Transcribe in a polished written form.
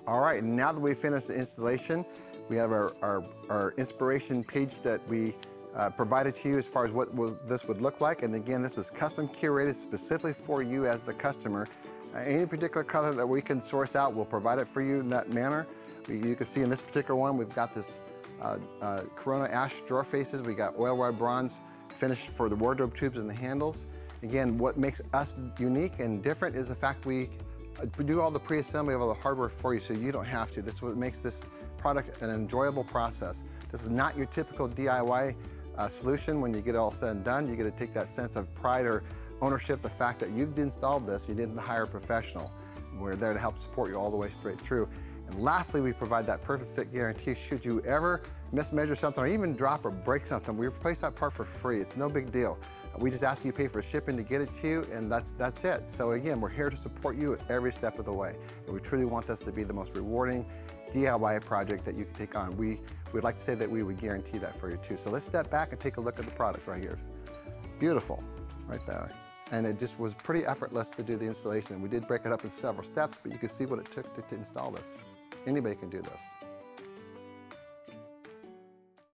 All right, now that we've finished the installation, we have our inspiration page that we provided to you as far as what this would look like. And again, this is custom curated specifically for you as the customer. Any particular color that we can source out, we'll provide it for you in that manner. You can see in this particular one, we've got this Corona ash drawer faces. We got oil rod bronze finished for the wardrobe tubes and the handles. Again, what makes us unique and different is the fact we do all the pre-assembly of all the hardware for you, so you don't have to. This is what makes this product an enjoyable process. This is not your typical DIY solution. When you get it all said and done, you get to take that sense of pride or ownership, the fact that you've installed this, you didn't hire a professional. We're there to help support you all the way straight through. And lastly, we provide that perfect fit guarantee. Should you ever mismeasure something or even drop or break something, we replace that part for free. It's no big deal. We just ask you to pay for shipping to get it to you, and that's it. So again, we're here to support you at every step of the way. And we truly want this to be the most rewarding DIY project that you can take on. We'd like to say that we would guarantee that for you too. So let's step back and take a look at the product right here. Beautiful, right there. And it just was pretty effortless to do the installation. We did break it up in several steps, but you can see what it took to install this. Anybody can do this.